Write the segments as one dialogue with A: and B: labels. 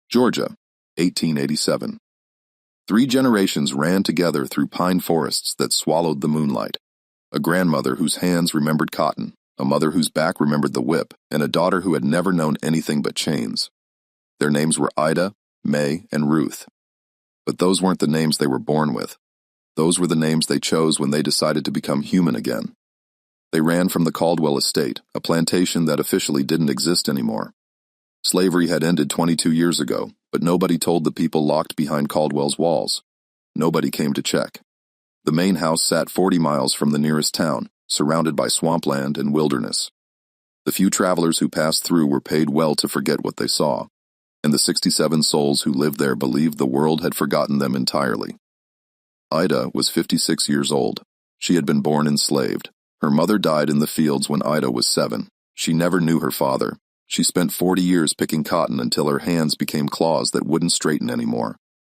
A: Georgia, 1887. 3 generations ran together through pine forests that swallowed the moonlight. A grandmother whose hands remembered cotton, a mother whose back remembered the whip, and a daughter who had never known anything but chains. Their names were Ida, May, and Ruth. But those weren't the names they were born with. Those were the names they chose when they decided to become human again. They ran from the Caldwell estate, a plantation that officially didn't exist anymore. Slavery had ended 22 years ago, but nobody told the people locked behind Caldwell's walls. Nobody came to check. The main house sat 40 miles from the nearest town, surrounded by swampland and wilderness. The few travelers who passed through were paid well to forget what they saw, and the 67 souls who lived there believed the world had forgotten them entirely. Ida was 56 years old. She had been born enslaved. Her mother died in the fields when Ida was 7. She never knew her father. She spent 40 years picking cotton until her hands became claws that wouldn't straighten anymore.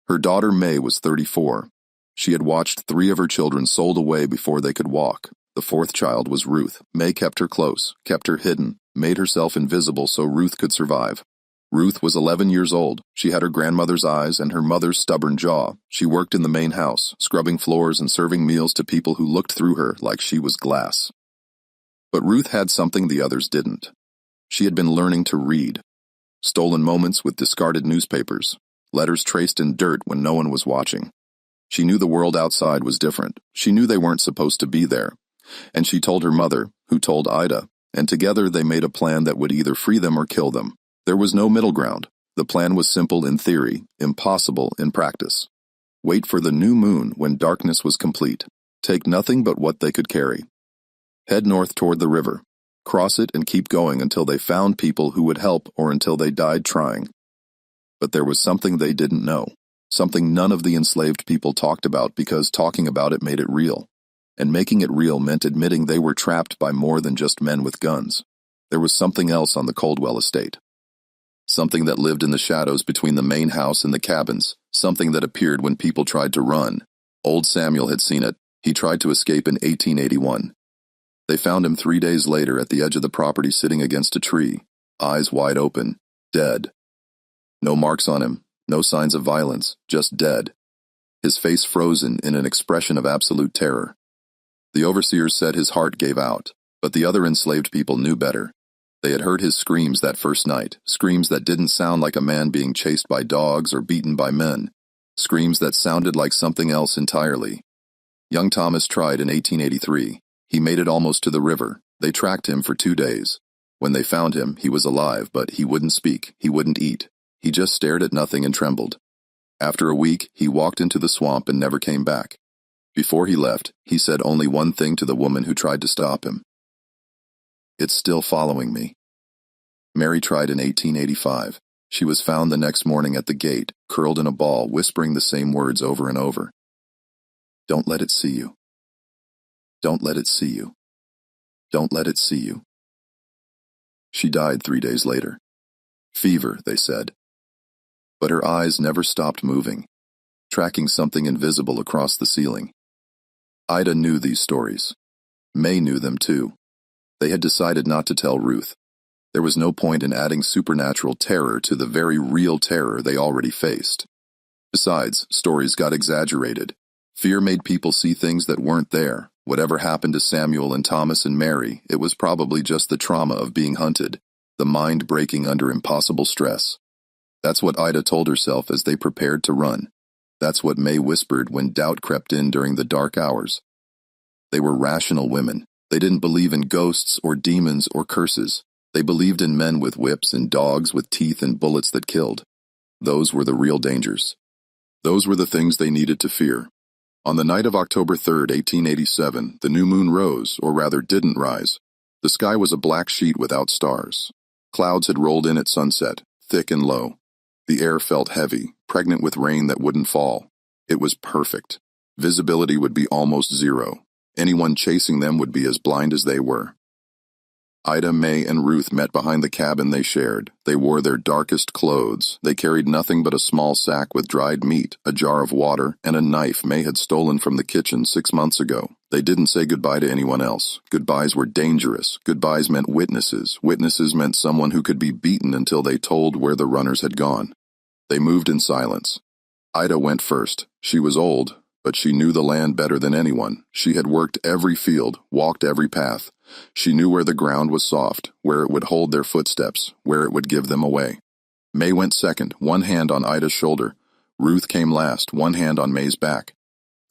A: Her daughter May was 34. She had watched 3 of her children sold away before they could walk. The 4th child was Ruth. May kept her close, kept her hidden, made herself invisible so Ruth could survive. Ruth was 11 years old. She had her grandmother's eyes and her mother's stubborn jaw. She worked in the main house, scrubbing floors and serving meals to people who looked through her like she was glass. But Ruth had something the others didn't. She had been learning to read. Stolen moments with discarded newspapers, letters traced in dirt when no one was watching. She knew the world outside was different. She knew they weren't supposed to be there. And she told her mother, who told Ida, and together they made a plan that would either free them or kill them. There was no middle ground. The plan was simple in theory, impossible in practice. Wait for the new moon when darkness was complete. Take nothing but what they could carry. Head north toward the river. Cross it and keep going until they found people who would help or until they died trying. But there was something they didn't know, something none of the enslaved people talked about because talking about it made it real. And making it real meant admitting they were trapped by more than just men with guns. There was something else on the Caldwell estate. Something that lived in the shadows between the main house and the cabins, something that appeared when people tried to run. Old Samuel had seen it. He tried to escape in 1881. They found him 3 days later at the edge of the property sitting against a tree, eyes wide open, dead. No marks on him, no signs of violence, just dead. His face frozen in an expression of absolute terror. The overseers said his heart gave out, but the other enslaved people knew better. They had heard his screams that first night, screams that didn't sound like a man being chased by dogs or beaten by men, screams that sounded like something else entirely. Young Thomas tried in 1883. He made it almost to the river. They tracked him for 2 days. When they found him, he was alive, but he wouldn't speak, he wouldn't eat. He just stared at nothing and trembled. After a week, he walked into the swamp and never came back. Before he left, he said only one thing to the woman who tried to stop him. "It's still following me." Mary tried in 1885. She was found the next morning at the gate, curled in a ball, whispering the same words over and over. "Don't let it see you. Don't let it see you. Don't let it see you." She died 3 days later. Fever, they said. But her eyes never stopped moving, tracking something invisible across the ceiling. Ida knew these stories. May knew them too. They had decided not to tell Ruth. There was no point in adding supernatural terror to the very real terror they already faced. Besides, stories got exaggerated. Fear made people see things that weren't there. Whatever happened to Samuel and Thomas and Mary, it was probably just the trauma of being hunted, the mind breaking under impossible stress. That's what Ida told herself as they prepared to run. That's what May whispered when doubt crept in during the dark hours. They were rational women. They didn't believe in ghosts or demons or curses. They believed in men with whips and dogs with teeth and bullets that killed. Those were the real dangers. Those were the things they needed to fear. On the night of October 3rd, 1887, the new moon rose, or rather didn't rise. The sky was a black sheet without stars. Clouds had rolled in at sunset, thick and low. The air felt heavy, pregnant with rain that wouldn't fall. It was perfect. Visibility would be almost zero. Anyone chasing them would be as blind as they were. Ida, May, and Ruth met behind the cabin they shared. They wore their darkest clothes. They carried nothing but a small sack with dried meat, a jar of water, and a knife May had stolen from the kitchen 6 months ago. They didn't say goodbye to anyone else. Goodbyes were dangerous. Goodbyes meant witnesses. Witnesses meant someone who could be beaten until they told where the runners had gone. They moved in silence. Ida went first. She was old, but she knew the land better than anyone. She had worked every field, walked every path. She knew where the ground was soft, where it would hold their footsteps, where it would give them away. May went second, one hand on Ida's shoulder. Ruth came last, one hand on May's back.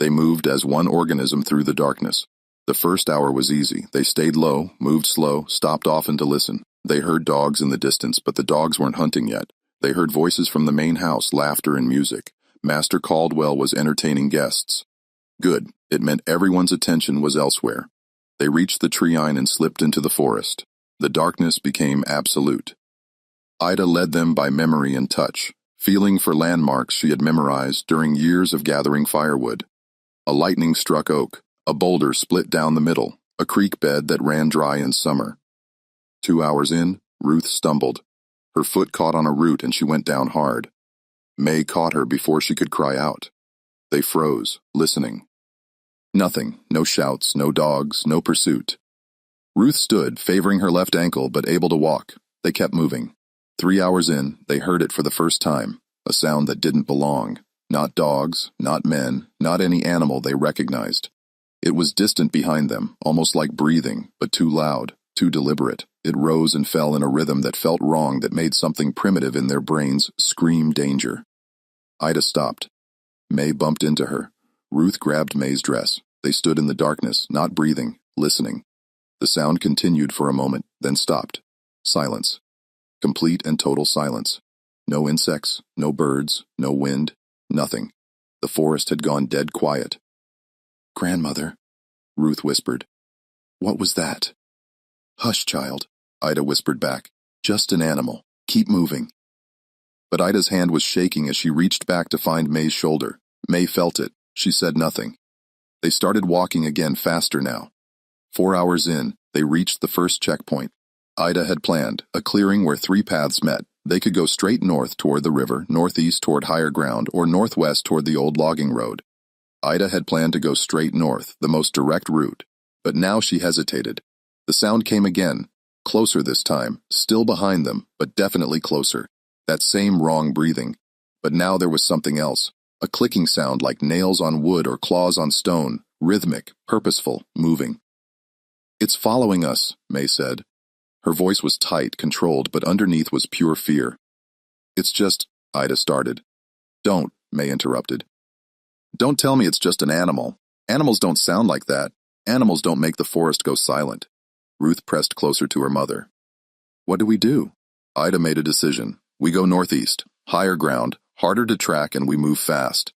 A: They moved as one organism through the darkness. The first hour was easy. They stayed low, moved slow, stopped often to listen. They heard dogs in the distance, but the dogs weren't hunting yet. They heard voices from the main house, laughter and music. Master Caldwell was entertaining guests. Good. It meant everyone's attention was elsewhere. They reached the treine and slipped into the forest. The darkness became absolute. Ida led them by memory and touch, feeling for landmarks she had memorized during years of gathering firewood. A lightning struck oak, a boulder split down the middle, a creek bed that ran dry in summer. 2 hours in, Ruth stumbled. Her foot caught on a root and she went down hard. May caught her before she could cry out. They froze, listening. Nothing, no shouts, no dogs, no pursuit. Ruth stood, favoring her left ankle but able to walk. They kept moving. 3 hours in, they heard it for the first time, a sound that didn't belong. Not dogs, not men, not any animal they recognized. It was distant behind them, almost like breathing, but too loud, too deliberate. It rose and fell in a rhythm that felt wrong, that made something primitive in their brains scream danger. Ida stopped. May bumped into her. Ruth grabbed May's dress. They stood in the darkness, not breathing, listening. The sound continued for a moment, then stopped. Silence. Complete and total silence. No insects, no birds, no wind, nothing. The forest had gone dead quiet. "Grandmother," Ruth whispered. "What was that?" "Hush, child," Ida whispered back. "Just an animal. Keep moving." But Ida's hand was shaking as she reached back to find May's shoulder. May felt it. She said nothing. They started walking again, faster now. 4 hours in, they reached the first checkpoint. Ida had planned, a clearing where 3 paths met. They could go straight north toward the river, northeast toward higher ground, or northwest toward the old logging road. Ida had planned to go straight north, the most direct route. But now she hesitated. The sound came again, closer this time, still behind them, but definitely closer. That same wrong breathing. But now there was something else. A clicking sound like nails on wood or claws on stone, rhythmic, purposeful, moving. "It's following us," May said. Her voice was tight, controlled, but underneath was pure fear. "It's just," Ida started. "Don't," May interrupted. "Don't tell me it's just an animal. Animals don't sound like that. Animals don't make the forest go silent." Ruth pressed closer to her mother. "What do we do?" Ida made a decision. "We go northeast, higher ground, harder to track, and we move fast."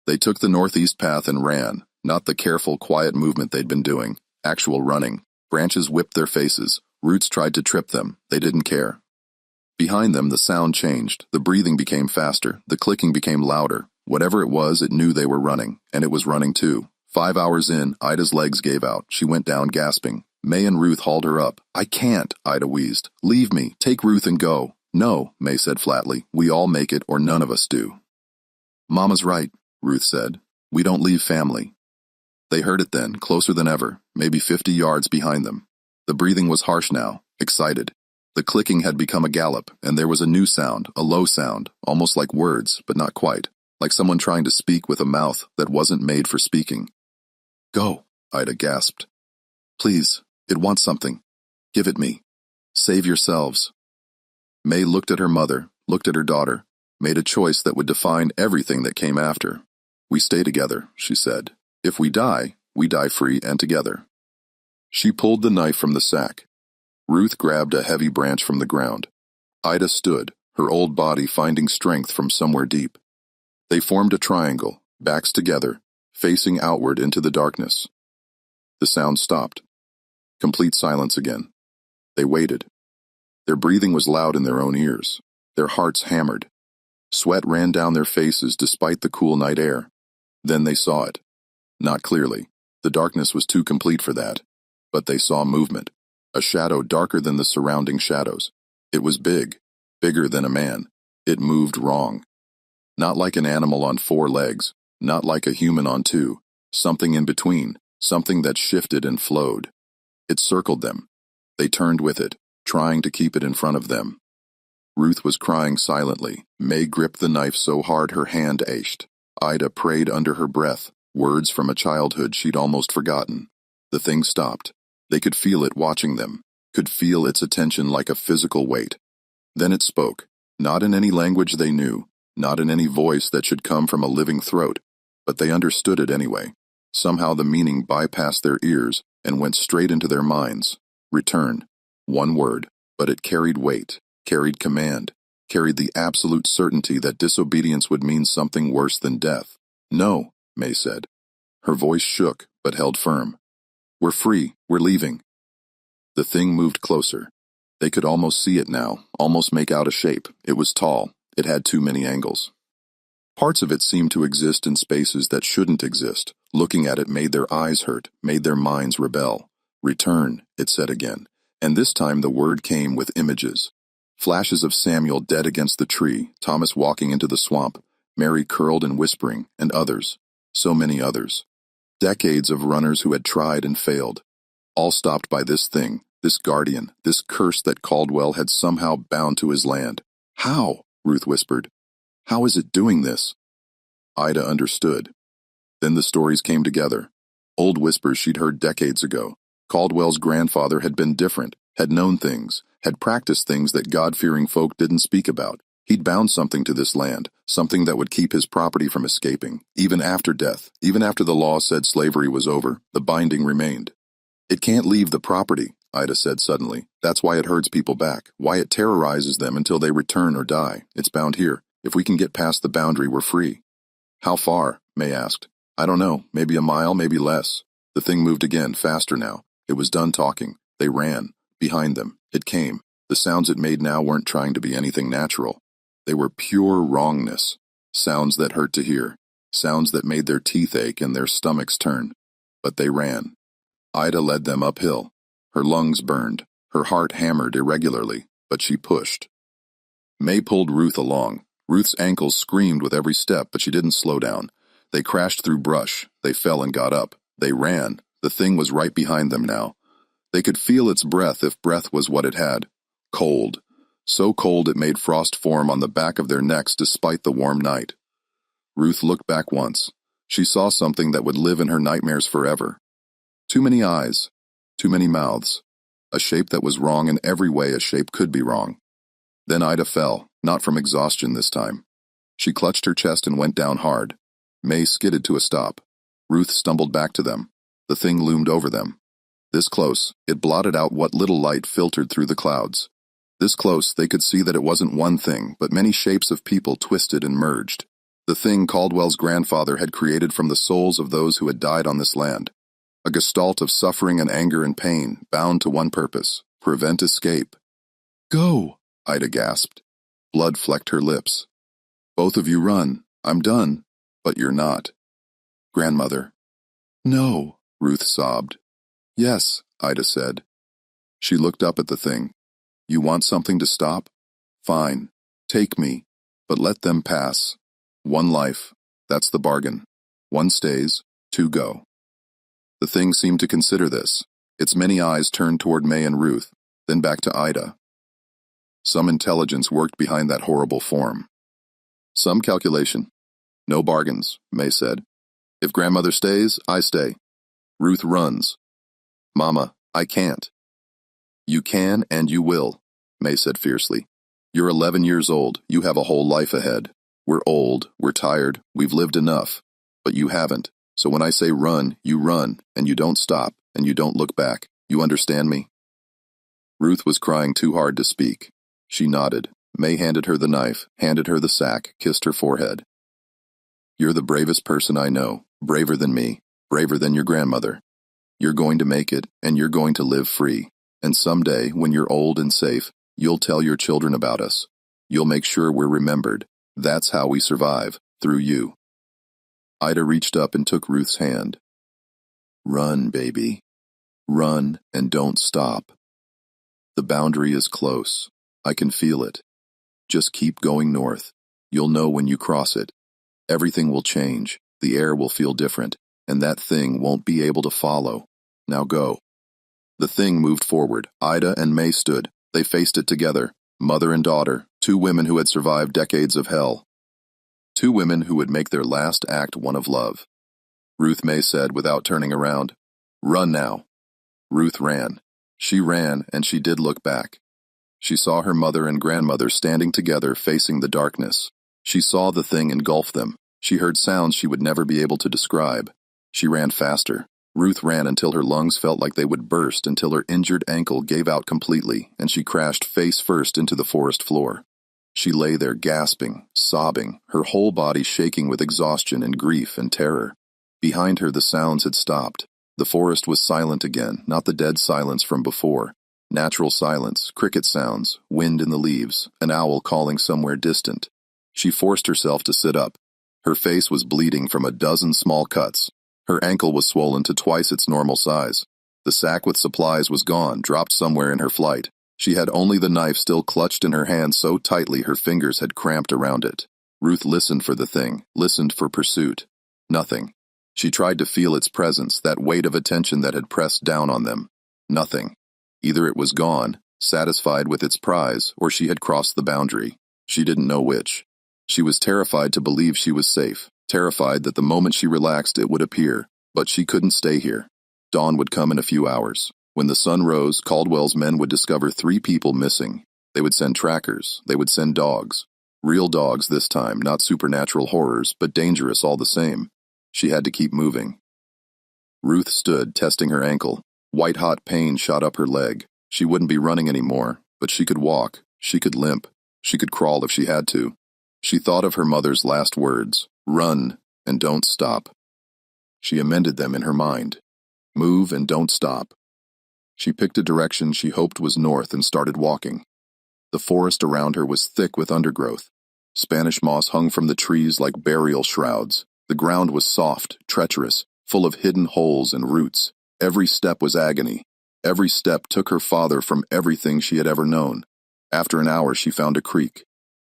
A: They took the northeast path and ran, not the careful, quiet movement they'd been doing, actual running. Branches whipped their faces. Roots tried to trip them. They didn't care. Behind them, the sound changed. The breathing became faster. The clicking became louder. Whatever it was, it knew they were running, and it was running too. 5 hours in, Ida's legs gave out. She went down gasping. May and Ruth hauled her up. "I can't," Ida wheezed. "Leave me. Take Ruth and go." "No," May said flatly. "We all make it, or none of us do." "Mama's right," Ruth said. "We don't leave family." They heard it then, closer than ever, maybe 50 yards behind them. The breathing was harsh now, excited. The clicking had become a gallop, and there was a new sound, a low sound, almost like words, but not quite, like someone trying to speak with a mouth that wasn't made for speaking. "Go," Ida gasped. "Please, it wants something. Give it me. Save yourselves." May looked at her mother, looked at her daughter, made a choice that would define everything that came after. "We stay together," she said. "If we die free and together." She pulled the knife from the sack. Ruth grabbed a heavy branch from the ground. Ida stood, her old body finding strength from somewhere deep. They formed a triangle, backs together, facing outward into the darkness. The sound stopped. Complete silence again. They waited. Their breathing was loud in their own ears. Their hearts hammered. Sweat ran down their faces despite the cool night air. Then they saw it. Not clearly. The darkness was too complete for that. But they saw movement. A shadow darker than the surrounding shadows. It was big. Bigger than a man. It moved wrong. Not like an animal on 4 legs. Not like a human on 2. Something in between. Something that shifted and flowed. It circled them. They turned with it, trying to keep it in front of them. Ruth was crying silently. May gripped the knife so hard her hand ached. Ida prayed under her breath, words from a childhood she'd almost forgotten. The thing stopped. They could feel it watching them, could feel its attention like a physical weight. Then it spoke, not in any language they knew, not in any voice that should come from a living throat, but they understood it anyway. Somehow the meaning bypassed their ears and went straight into their minds. Return. One word, but it carried weight, carried command, carried the absolute certainty that disobedience would mean something worse than death. No, May said. Her voice shook, but held firm. We're free, we're leaving. The thing moved closer. They could almost see it now, almost make out a shape. It was tall. It had too many angles. Parts of it seemed to exist in spaces that shouldn't exist. Looking at it made their eyes hurt, made their minds rebel. Return, it said again, and this time the word came with images. Flashes of Samuel dead against the tree, Thomas walking into the swamp, Mary curled and whispering, and others. So many others. Decades of runners who had tried and failed. All stopped by this thing, this guardian, this curse that Caldwell had somehow bound to his land. How? Ruth whispered. How is it doing this? Ida understood. Then the stories came together. Old whispers she'd heard decades ago. Caldwell's grandfather had been different, had known things, had practiced things that God-fearing folk didn't speak about. He'd bound something to this land, something that would keep his property from escaping. Even after death, even after the law said slavery was over, the binding remained. It can't leave the property, Ida said suddenly. That's why it herds people back, why it terrorizes them until they return or die. It's bound here. If we can get past the boundary, we're free. How far? May asked. I don't know. Maybe a mile, maybe less. The thing moved again, faster now. It was done talking. They ran. Behind them. It came. The sounds it made now weren't trying to be anything natural. They were pure wrongness. Sounds that hurt to hear. Sounds that made their teeth ache and their stomachs turn. But they ran. Ida led them uphill. Her lungs burned. Her heart hammered irregularly, but she pushed. May pulled Ruth along. Ruth's ankles screamed with every step, but she didn't slow down. They crashed through brush. They fell and got up. They ran. The thing was right behind them now. They could feel its breath if breath was what it had. Cold. So cold it made frost form on the back of their necks despite the warm night. Ruth looked back once. She saw something that would live in her nightmares forever. Too many eyes. Too many mouths. A shape that was wrong in every way a shape could be wrong. Then Ida fell, not from exhaustion this time. She clutched her chest and went down hard. May skidded to a stop. Ruth stumbled back to them. The thing loomed over them. This close, it blotted out what little light filtered through the clouds. This close, they could see that it wasn't one thing, but many shapes of people twisted and merged. The thing Caldwell's grandfather had created from the souls of those who had died on this land. A gestalt of suffering and anger and pain, bound to one purpose: prevent escape. Go, Ida gasped. Blood flecked her lips. Both of you run. I'm done. But you're not. Grandmother. No, Ruth sobbed. Yes, Ida said. She looked up at the thing. You want something to stop? Fine. Take me. But let them pass. One life. That's the bargain. One stays, two go. The thing seemed to consider this. Its many eyes turned toward May and Ruth, then back to Ida. Some intelligence worked behind that horrible form. Some calculation. No bargains, May said. If grandmother stays, I stay. Ruth runs. Mama, I can't. You can and you will, May said fiercely. You're 11 years old. You have a whole life ahead. We're old, we're tired, we've lived enough. But you haven't. So when I say run, and you don't stop, and you don't look back. You understand me? Ruth was crying too hard to speak. She nodded. May handed her the knife, handed her the sack, kissed her forehead. You're the bravest person I know, braver than me, braver than your grandmother. You're going to make it, and you're going to live free. And someday, when you're old and safe, you'll tell your children about us. You'll make sure we're remembered. That's how we survive, through you. Ida reached up and took Ruth's hand. Run, baby. Run and don't stop. The boundary is close. I can feel it. Just keep going north. You'll know when you cross it. Everything will change. The air will feel different, and that thing won't be able to follow. Now go. The thing moved forward. Ida and May stood. They faced it together. Mother and daughter, two women who had survived decades of hell. Two women who would make their last act one of love. Ruth May said without turning around, "Run now." Ruth ran. She ran, and she did look back. She saw her mother and grandmother standing together facing the darkness. She saw the thing engulf them. She heard sounds she would never be able to describe. She ran faster. Ruth ran until her lungs felt like they would burst, until her injured ankle gave out completely, and she crashed face first into the forest floor. She lay there gasping, sobbing, her whole body shaking with exhaustion and grief and terror. Behind her the sounds had stopped. The forest was silent again, not the dead silence from before. Natural silence, cricket sounds, wind in the leaves, an owl calling somewhere distant. She forced herself to sit up. Her face was bleeding from a dozen small cuts. Her ankle was swollen to twice its normal size. The sack with supplies was gone, dropped somewhere in her flight. She had only the knife still clutched in her hand so tightly her fingers had cramped around it. Ruth listened for the thing, listened for pursuit. Nothing. She tried to feel its presence, that weight of attention that had pressed down on them. Nothing. Either it was gone, satisfied with its prize, or she had crossed the boundary. She didn't know which. She was terrified to believe she was safe, terrified that the moment she relaxed it would appear, but she couldn't stay here. Dawn would come in a few hours. When the sun rose, Caldwell's men would discover 3 people missing. They would send trackers. They would send dogs. Real dogs this time, not supernatural horrors, but dangerous all the same. She had to keep moving. Ruth stood, testing her ankle. White-hot pain shot up her leg. She wouldn't be running anymore, but she could walk. She could limp. She could crawl if she had to. She thought of her mother's last words, "Run and don't stop." She amended them in her mind. "Move and don't stop." She picked a direction she hoped was north and started walking. The forest around her was thick with undergrowth. Spanish moss hung from the trees like burial shrouds. The ground was soft, treacherous, full of hidden holes and roots. Every step was agony. Every step took her farther from everything she had ever known. After an hour, she found a creek.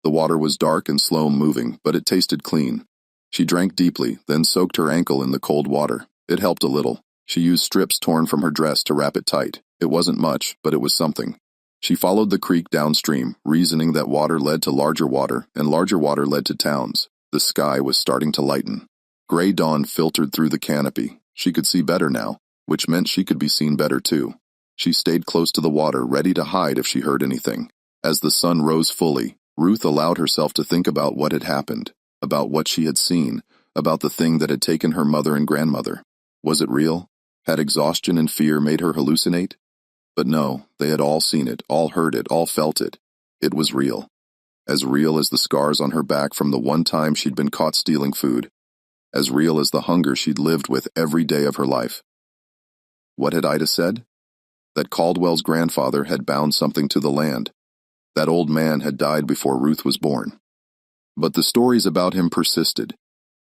A: The water was dark and slow-moving, but it tasted clean. She drank deeply, then soaked her ankle in the cold water. It helped a little. She used strips torn from her dress to wrap it tight. It wasn't much, but it was something. She followed the creek downstream, reasoning that water led to larger water, and larger water led to towns. The sky was starting to lighten. Gray dawn filtered through the canopy. She could see better now, which meant she could be seen better too. She stayed close to the water, ready to hide if she heard anything. As the sun rose fully, Ruth allowed herself to think about what had happened, about what she had seen, about the thing that had taken her mother and grandmother. Was it real? Had exhaustion and fear made her hallucinate? But no, they had all seen it, all heard it, all felt it. It was real. As real as the scars on her back from the one time she'd been caught stealing food. As real as the hunger she'd lived with every day of her life. What had Ida said? That Caldwell's grandfather had bound something to the land. That old man had died before Ruth was born. But the stories about him persisted.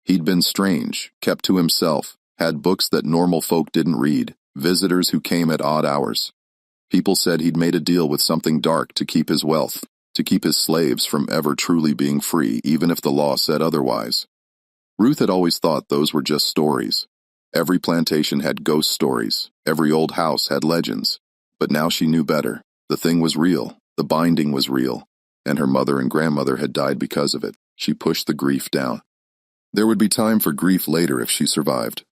A: He'd been strange, kept to himself, had books that normal folk didn't read, visitors who came at odd hours. People said he'd made a deal with something dark to keep his wealth, to keep his slaves from ever truly being free, even if the law said otherwise. Ruth had always thought those were just stories. Every plantation had ghost stories. Every old house had legends. But now she knew better. The thing was real. The binding was real. And her mother and grandmother had died because of it. She pushed the grief down. There would be time for grief later if she survived.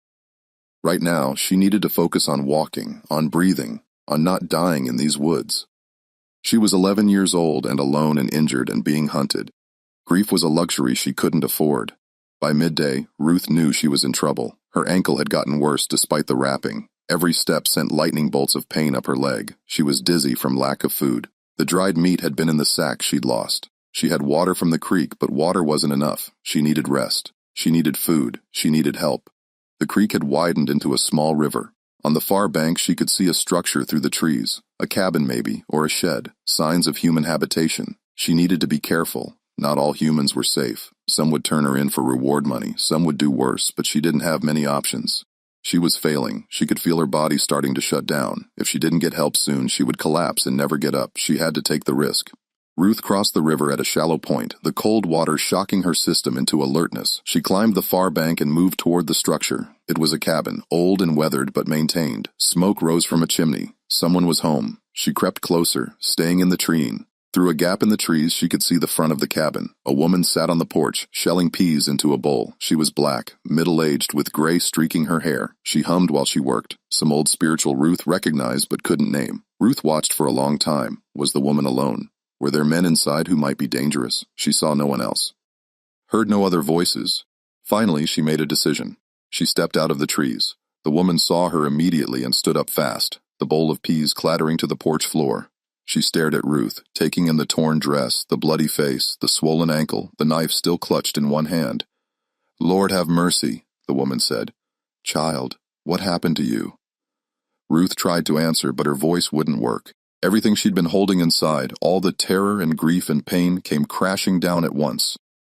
A: Right now, she needed to focus on walking, on breathing, on not dying in these woods. She was 11 years old and alone and injured and being hunted. Grief was a luxury she couldn't afford. By midday, Ruth knew she was in trouble. Her ankle had gotten worse despite the wrapping. Every step sent lightning bolts of pain up her leg. She was dizzy from lack of food. The dried meat had been in the sack she'd lost. She had water from the creek, but water wasn't enough. She needed rest. She needed food. She needed help. The creek had widened into a small river. On the far bank she could see a structure through the trees. A cabin maybe, or a shed. Signs of human habitation. She needed to be careful. Not all humans were safe. Some would turn her in for reward money. Some would do worse, but she didn't have many options. She was failing. She could feel her body starting to shut down. If she didn't get help soon, she would collapse and never get up. She had to take the risk. Ruth crossed the river at a shallow point, the cold water shocking her system into alertness. She climbed the far bank and moved toward the structure. It was a cabin, old and weathered but maintained. Smoke rose from a chimney. Someone was home. She crept closer, staying in the tree. Through a gap in the trees, she could see the front of the cabin. A woman sat on the porch, shelling peas into a bowl. She was black, middle-aged, with gray streaking her hair. She hummed while she worked. Some old spiritual Ruth recognized but couldn't name. Ruth watched for a long time. Was the woman alone? Were there men inside who might be dangerous? She saw no one else. Heard no other voices. Finally, she made a decision. She stepped out of the trees. The woman saw her immediately and stood up fast, the bowl of peas clattering to the porch floor. She stared at Ruth, taking in the torn dress, the bloody face, the swollen ankle, the knife still clutched in one hand. "Lord have mercy," the woman said. "Child, what happened to you?" Ruth tried to answer, but her voice wouldn't work. Everything she'd been holding inside, all the terror and grief and pain, came crashing down at once.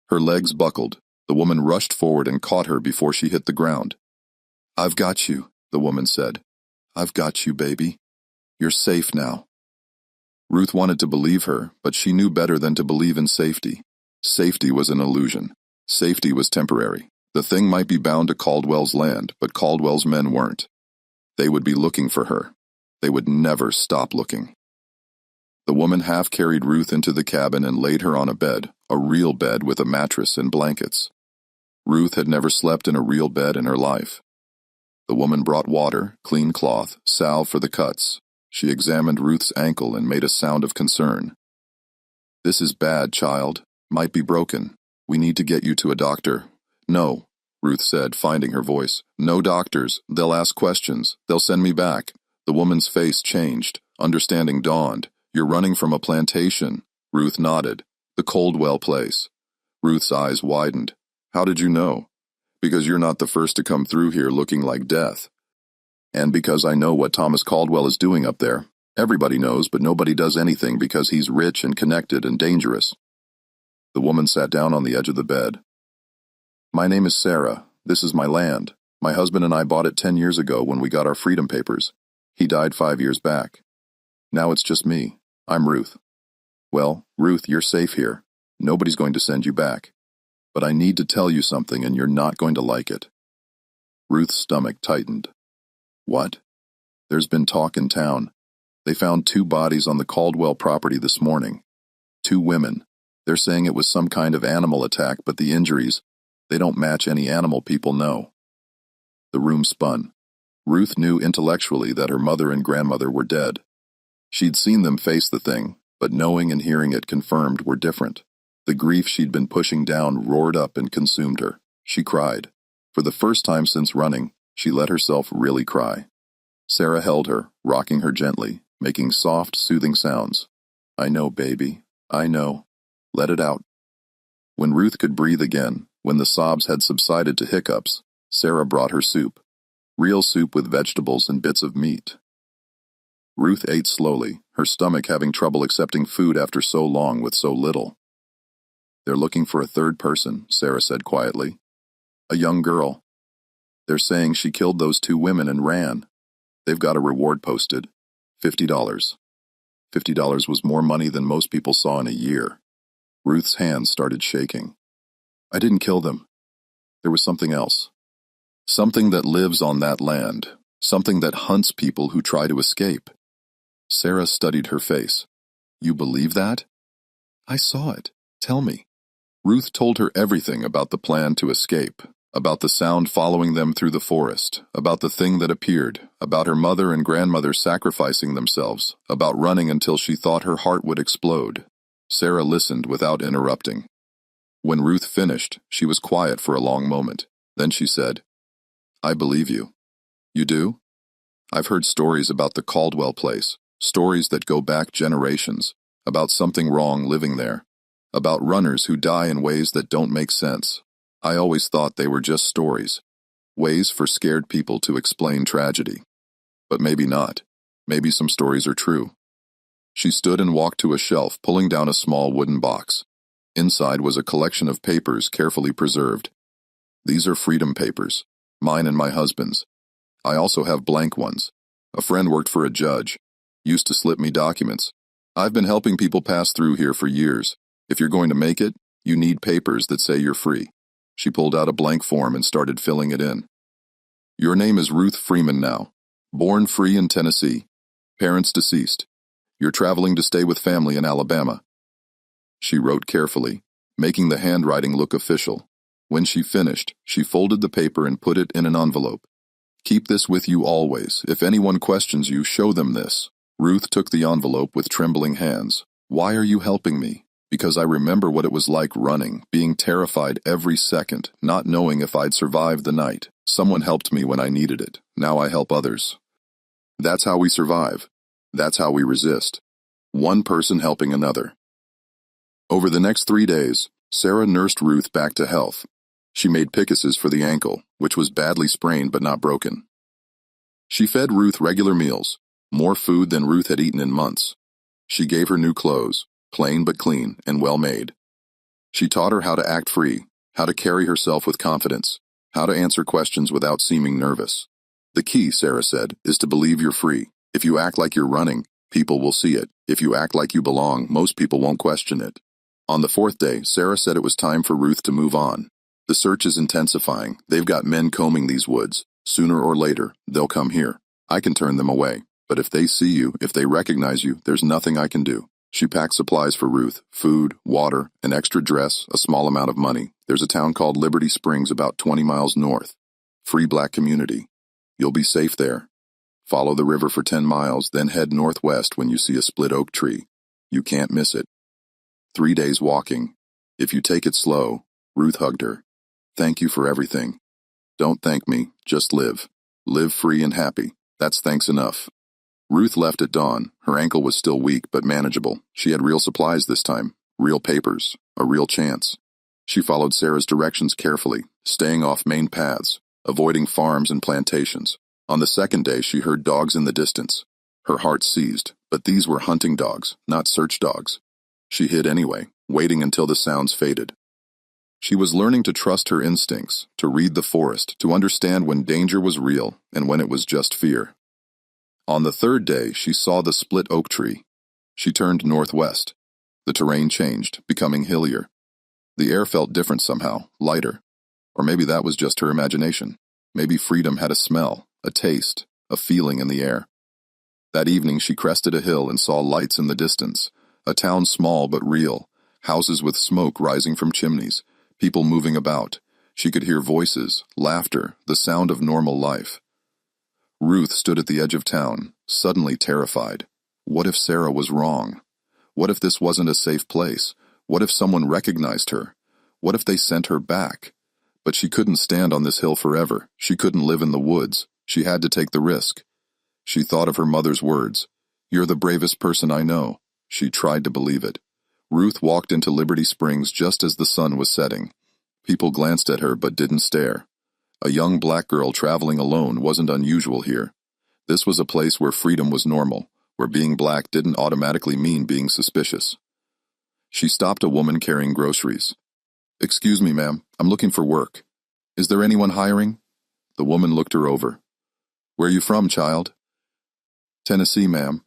A: Her legs buckled. The woman rushed forward and caught her before she hit the ground. "I've got you," the woman said. "I've got you, baby. You're safe now." Ruth wanted to believe her, but she knew better than to believe in safety. Safety was an illusion. Safety was temporary. The thing might be bound to Caldwell's land, but Caldwell's men weren't. They would be looking for her. They would never stop looking. The woman half-carried Ruth into the cabin and laid her on a bed, a real bed with a mattress and blankets. Ruth had never slept in a real bed in her life. The woman brought water, clean cloth, salve for the cuts. She examined Ruth's ankle and made a sound of concern. "This is bad, child. Might be broken. We need to get you to a doctor." "No," Ruth said, finding her voice. "No doctors. They'll ask questions. They'll send me back." The woman's face changed. Understanding dawned. "You're running from a plantation." Ruth nodded. "The Caldwell place." Ruth's eyes widened. "How did you know?" "Because you're not the first to come through here looking like death. And because I know what Thomas Caldwell is doing up there. Everybody knows, but nobody does anything because he's rich and connected and dangerous." The woman sat down on the edge of the bed. "My name is Sarah. This is my land. My husband and I bought it 10 years ago when we got our freedom papers. He died 5 years back. Now it's just me. I'm Ruth." "Well, Ruth, you're safe here. Nobody's going to send you back. But I need to tell you something and you're not going to like it." Ruth's stomach tightened. "What?" "There's been talk in town. They found 2 bodies on the Caldwell property this morning. 2 women. They're saying it was some kind of animal attack, but the injuries, they don't match any animal people know." The room spun. Ruth knew intellectually that her mother and grandmother were dead. She'd seen them face the thing, but knowing and hearing it confirmed were different. The grief she'd been pushing down roared up and consumed her. She cried. For the first time since running, she let herself really cry. Sarah held her, rocking her gently, making soft, soothing sounds. "I know, baby. I know. Let it out." When Ruth could breathe again, when the sobs had subsided to hiccups, Sarah brought her soup. Real soup with vegetables and bits of meat. Ruth ate slowly, her stomach having trouble accepting food after so long with so little. "They're looking for a 3rd person," Sarah said quietly. "A young girl. They're saying she killed those 2 women and ran. They've got a reward posted. $50. $50 was more money than most people saw in a year." Ruth's hands started shaking. "I didn't kill them. There was something else. Something that lives on that land. Something that hunts people who try to escape." Sarah studied her face. "You believe that?" "I saw it. Tell me." Ruth told her everything about the plan to escape, about the sound following them through the forest, about the thing that appeared, about her mother and grandmother sacrificing themselves, about running until she thought her heart would explode. Sarah listened without interrupting. When Ruth finished, she was quiet for a long moment. Then she said, "I believe you." "You do?" "I've heard stories about the Caldwell place, stories that go back generations, about something wrong living there, about runners who die in ways that don't make sense. I always thought they were just stories, ways for scared people to explain tragedy. But maybe not. Maybe some stories are true." She stood and walked to a shelf, pulling down a small wooden box. Inside was a collection of papers carefully preserved. "These are freedom papers, mine and my husband's. I also have blank ones. A friend worked for a judge, used to slip me documents. I've been helping people pass through here for years. If you're going to make it, you need papers that say you're free." She pulled out a blank form and started filling it in. "Your name is Ruth Freeman now. Born free in Tennessee. Parents deceased. You're traveling to stay with family in Alabama. She wrote carefully, making the handwriting look official. When she finished, she folded the paper and put it in an envelope. Keep this with you always. If anyone questions you, show them this. Ruth took the envelope with trembling hands. Why are you helping me? Because I remember what it was like running, being terrified every second, not knowing if I'd survive the night. Someone helped me when I needed it. Now I help others. That's how we survive. That's how we resist. One person helping another. Over the next 3 days, Sarah nursed Ruth back to health. She made pickuses for the ankle, which was badly sprained but not broken. She fed Ruth regular meals, more food than Ruth had eaten in months. She gave her new clothes, plain but clean and well made. She taught her how to act free, how to carry herself with confidence, how to answer questions without seeming nervous. The key, Sarah said, is to believe you're free. If you act like you're running, people will see it. If you act like you belong, most people won't question it. On the 4th day, Sarah said it was time for Ruth to move on. The search is intensifying. They've got men combing these woods. Sooner or later, they'll come here. I can turn them away. But if they see you, if they recognize you, there's nothing I can do. She packed supplies for Ruth, food, water, an extra dress, a small amount of money. There's a town called Liberty Springs about 20 miles north. Free black community. You'll be safe there. Follow the river for 10 miles, then head northwest when you see a split oak tree. You can't miss it. 3 days walking. If you take it slow, Ruth hugged her. Thank you for everything. Don't thank me, just live. Live free and happy. That's thanks enough. Ruth left at dawn. Her ankle was still weak but manageable. She had real supplies this time, real papers, a real chance. She followed Sarah's directions carefully, staying off main paths, avoiding farms and plantations. On the 2nd day, she heard dogs in the distance. Her heart seized, but these were hunting dogs, not search dogs. She hid anyway, waiting until the sounds faded. She was learning to trust her instincts, to read the forest, to understand when danger was real and when it was just fear. On the 3rd day, she saw the split oak tree. She turned northwest. The terrain changed, becoming hillier. The air felt different somehow, lighter. Or maybe that was just her imagination. Maybe freedom had a smell, a taste, a feeling in the air. That evening, she crested a hill and saw lights in the distance. A town small but real, houses with smoke rising from chimneys, people moving about. She could hear voices, laughter, the sound of normal life. Ruth stood at the edge of town, suddenly terrified. What if Sarah was wrong? What if this wasn't a safe place? What if someone recognized her? What if they sent her back? But she couldn't stand on this hill forever. She couldn't live in the woods. She had to take the risk. She thought of her mother's words. You're the bravest person I know. She tried to believe it. Ruth walked into Liberty Springs just as the sun was setting. People glanced at her but didn't stare. A young black girl traveling alone wasn't unusual here. This was a place where freedom was normal, where being black didn't automatically mean being suspicious. She stopped a woman carrying groceries. Excuse me, ma'am, I'm looking for work. Is there anyone hiring? The woman looked her over. Where are you from, child? Tennessee, ma'am.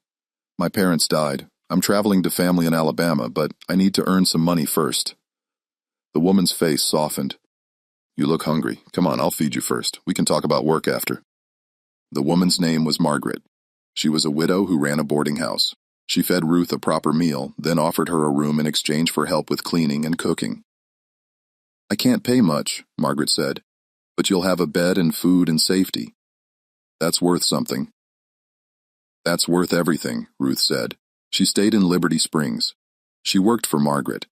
A: My parents died. I'm traveling to family in Alabama, but I need to earn some money first. The woman's face softened. You look hungry. Come on, I'll feed you first. We can talk about work after. The woman's name was Margaret. She was a widow who ran a boarding house. She fed Ruth a proper meal, then offered her a room in exchange for help with cleaning and cooking. I can't pay much, Margaret said, but you'll have a bed and food and safety. That's worth something. That's worth everything, Ruth said. She stayed in Liberty Springs. She worked for Margaret.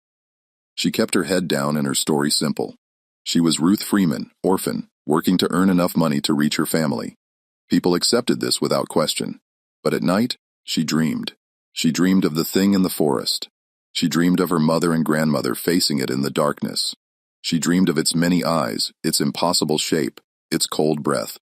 A: She kept her head down and her story simple. She was Ruth Freeman, orphan, working to earn enough money to reach her family. People accepted this without question. But at night, she dreamed. She dreamed of the thing in the forest. She dreamed of her mother and grandmother facing it in the darkness. She dreamed of its many eyes, its impossible shape, its cold breath.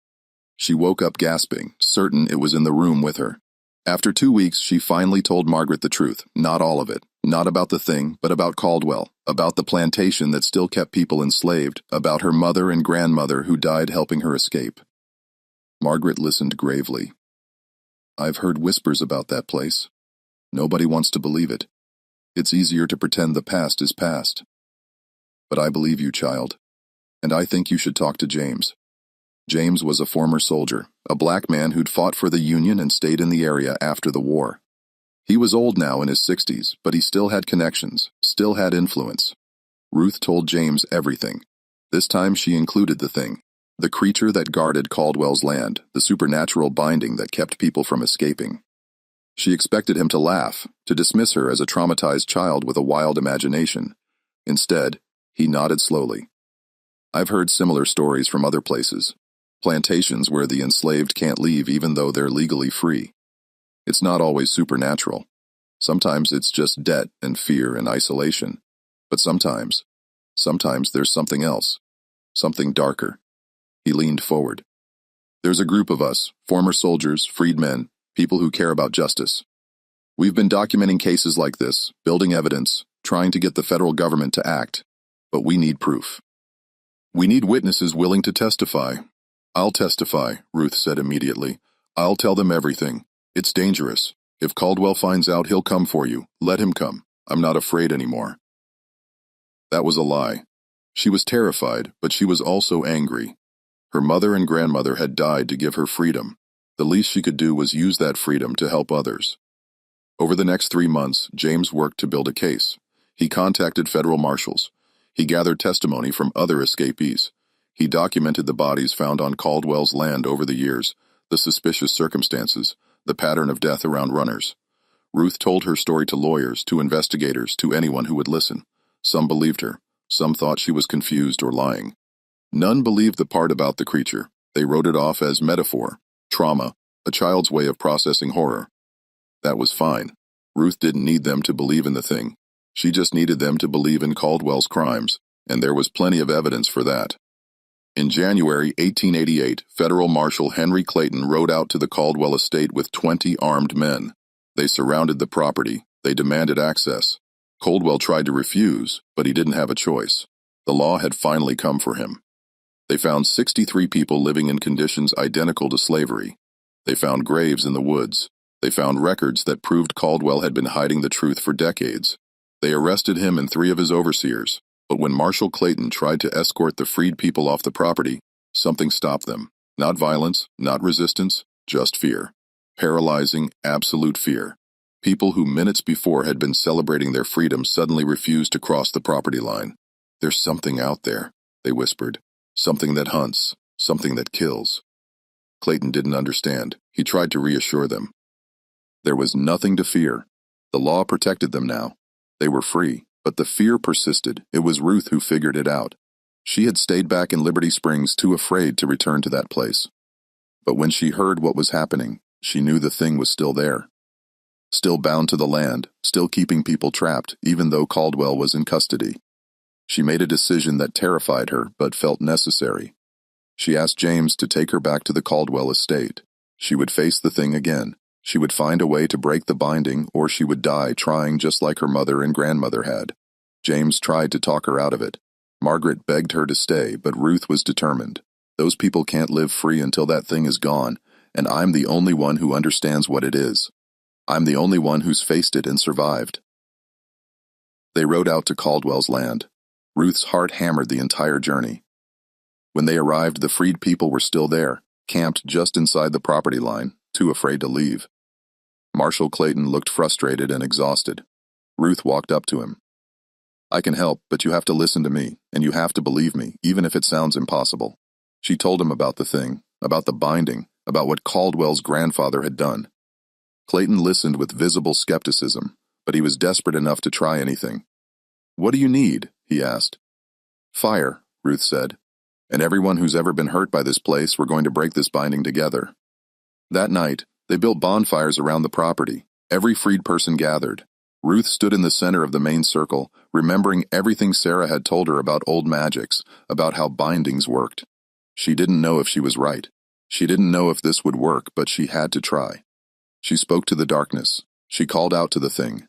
A: She woke up gasping, certain it was in the room with her. After 2 weeks, she finally told Margaret the truth, not all of it, not about the thing, but about Caldwell, about the plantation that still kept people enslaved, about her mother and grandmother who died helping her escape. Margaret listened gravely. I've heard whispers about that place. Nobody wants to believe it. It's easier to pretend the past is past. But I believe you, child. And I think you should talk to James. James was a former soldier, a black man who'd fought for the Union and stayed in the area after the war. He was old now in his 60s, but he still had connections, still had influence. Ruth told James everything. This time she included the thing. The creature that guarded Caldwell's land, the supernatural binding that kept people from escaping. She expected him to laugh, to dismiss her as a traumatized child with a wild imagination. Instead, he nodded slowly. I've heard similar stories from other places. Plantations where the enslaved can't leave even though they're legally free. It's not always supernatural. Sometimes it's just debt and fear and isolation. But sometimes there's something else. Something darker. He leaned forward. There's a group of us, former soldiers, freedmen, people who care about justice. We've been documenting cases like this, building evidence, trying to get the federal government to act. But we need proof. We need witnesses willing to testify. I'll testify, Ruth said immediately. I'll tell them everything. It's dangerous. If Caldwell finds out, he'll come for you. Let him come. I'm not afraid anymore. That was a lie. She was terrified, but she was also angry. Her mother and grandmother had died to give her freedom. The least she could do was use that freedom to help others. Over the next 3 months, James worked to build a case. He contacted federal marshals. He gathered testimony from other escapees. He documented the bodies found on Caldwell's land over the years, the suspicious circumstances, the pattern of death around runners. Ruth told her story to lawyers, to investigators, to anyone who would listen. Some believed her. Some thought she was confused or lying. None believed the part about the creature. They wrote it off as metaphor, trauma, a child's way of processing horror. That was fine. Ruth didn't need them to believe in the thing. She just needed them to believe in Caldwell's crimes, and there was plenty of evidence for that. In January 1888, Federal Marshal Henry Clayton rode out to the Caldwell estate with 20 armed men. They surrounded the property. They demanded access. Caldwell tried to refuse, but he didn't have a choice. The law had finally come for him. They found 63 people living in conditions identical to slavery. They found graves in the woods. They found records that proved Caldwell had been hiding the truth for decades. They arrested him and 3 of his overseers, but when Marshal Clayton tried to escort the freed people off the property, something stopped them. Not violence, not resistance, just fear. Paralyzing, absolute fear. People who minutes before had been celebrating their freedom suddenly refused to cross the property line. There's something out there, they whispered. Something that hunts, something that kills. Clayton didn't understand. He tried to reassure them. There was nothing to fear. The law protected them now. They were free, but the fear persisted. It was Ruth who figured it out. She had stayed back in Liberty Springs too afraid to return to that place. But when she heard what was happening, she knew the thing was still there. Still bound to the land, still keeping people trapped, even though Caldwell was in custody. She made a decision that terrified her, but felt necessary. She asked James to take her back to the Caldwell estate. She would face the thing again. She would find a way to break the binding, or she would die trying just like her mother and grandmother had. James tried to talk her out of it. Margaret begged her to stay, but Ruth was determined. Those people can't live free until that thing is gone, and I'm the only one who understands what it is. I'm the only one who's faced it and survived. They rode out to Caldwell's land. Ruth's heart hammered the entire journey. When they arrived, the freed people were still there, camped just inside the property line, too afraid to leave. Marshal Clayton looked frustrated and exhausted. Ruth walked up to him. I can help, but you have to listen to me, and you have to believe me, even if it sounds impossible. She told him about the thing, about the binding, about what Caldwell's grandfather had done. Clayton listened with visible skepticism, but he was desperate enough to try anything. What do you need? He asked. Fire, Ruth said. And everyone who's ever been hurt by this place, we're going to break this binding together. That night, they built bonfires around the property. Every freed person gathered. Ruth stood in the center of the main circle, remembering everything Sarah had told her about old magics, about how bindings worked. She didn't know if she was right. She didn't know if this would work, but she had to try. She spoke to the darkness. She called out to the thing.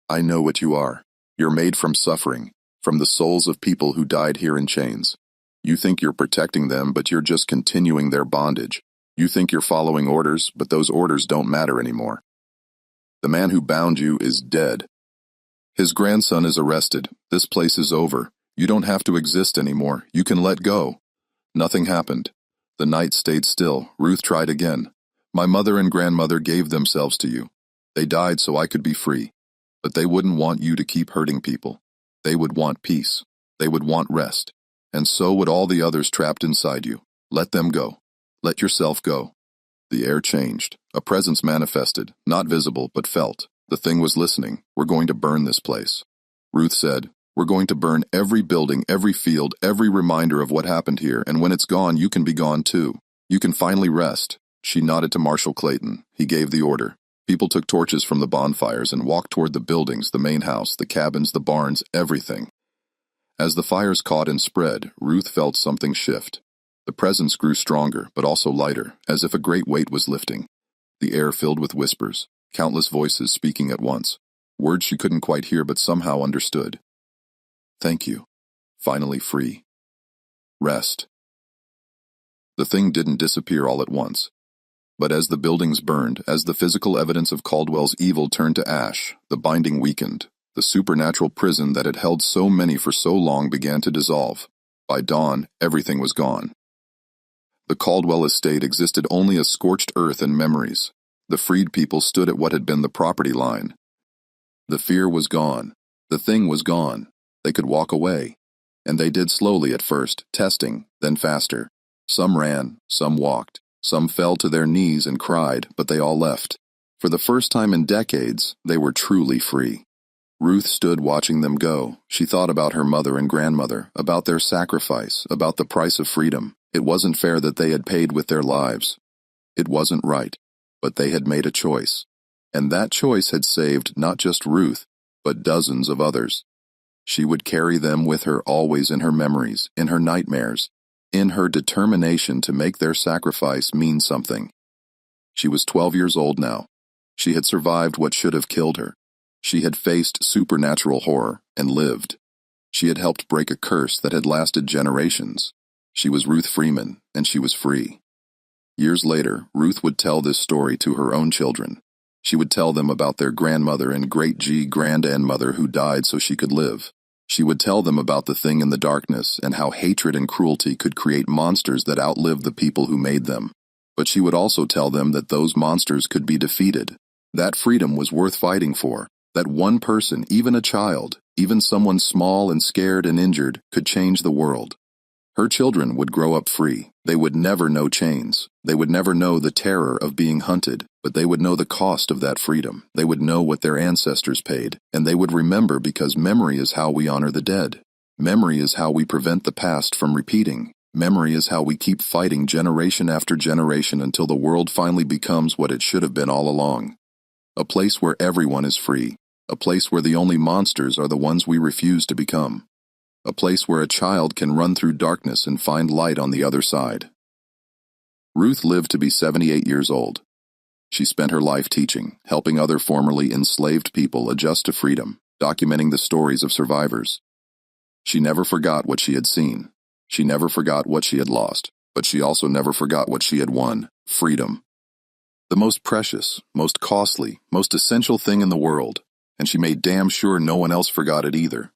A: I know what you are. You're made from suffering, from the souls of people who died here in chains. You think you're protecting them, but you're just continuing their bondage. You think you're following orders, but those orders don't matter anymore. The man who bound you is dead. His grandson is arrested. This place is over. You don't have to exist anymore. You can let go. Nothing happened. The night stayed still. Ruth tried again. My mother and grandmother gave themselves to you. They died so I could be free. But they wouldn't want you to keep hurting people. They would want peace. They would want rest. And so would all the others trapped inside you. Let them go. Let yourself go. The air changed. A presence manifested, not visible, but felt. The thing was listening. We're going to burn this place. Ruth said, we're going to burn every building, every field, every reminder of what happened here, and when it's gone, you can be gone too. You can finally rest. She nodded to Marshal Clayton. He gave the order. People took torches from the bonfires and walked toward the buildings, the main house, the cabins, the barns, everything. As the fires caught and spread, Ruth felt something shift. The presence grew stronger, but also lighter, as if a great weight was lifting. The air filled with whispers, countless voices speaking at once, words she couldn't quite hear but somehow understood. Thank you. Finally free. Rest. The thing didn't disappear all at once. But as the buildings burned, as the physical evidence of Caldwell's evil turned to ash, the binding weakened. The supernatural prison that had held so many for so long began to dissolve. By dawn, everything was gone. The Caldwell estate existed only as scorched earth and memories. The freed people stood at what had been the property line. The fear was gone. The thing was gone. They could walk away. And they did slowly at first, testing, then faster. Some ran, some walked. Some fell to their knees and cried, but they all left. For the first time in decades, they were truly free. Ruth stood watching them go. She thought about her mother and grandmother, about their sacrifice, about the price of freedom. It wasn't fair that they had paid with their lives. It wasn't right, but they had made a choice. And that choice had saved not just Ruth, but dozens of others. She would carry them with her always in her memories, in her nightmares, in her determination to make their sacrifice mean something. She was 12 years old now. She had survived what should have killed her. She had faced supernatural horror and lived. She had helped break a curse that had lasted generations. She was Ruth Freeman, and she was free. Years later, Ruth would tell this story to her own children. She would tell them about their grandmother and great-grandmother who died so she could live. She would tell them about the thing in the darkness and how hatred and cruelty could create monsters that outlived the people who made them. But she would also tell them that those monsters could be defeated. That freedom was worth fighting for. That one person, even a child, even someone small and scared and injured, could change the world. Her children would grow up free. They would never know chains. They would never know the terror of being hunted, but they would know the cost of that freedom. They would know what their ancestors paid, and they would remember because memory is how we honor the dead. Memory is how we prevent the past from repeating. Memory is how we keep fighting generation after generation until the world finally becomes what it should have been all along. A place where everyone is free. A place where the only monsters are the ones we refuse to become. A place where a child can run through darkness and find light on the other side. Ruth lived to be 78 years old. She spent her life teaching, helping other formerly enslaved people adjust to freedom, documenting the stories of survivors. She never forgot what she had seen. She never forgot what she had lost, but she also never forgot what she had won, freedom. The most precious, most costly, most essential thing in the world, and she made damn sure no one else forgot it either.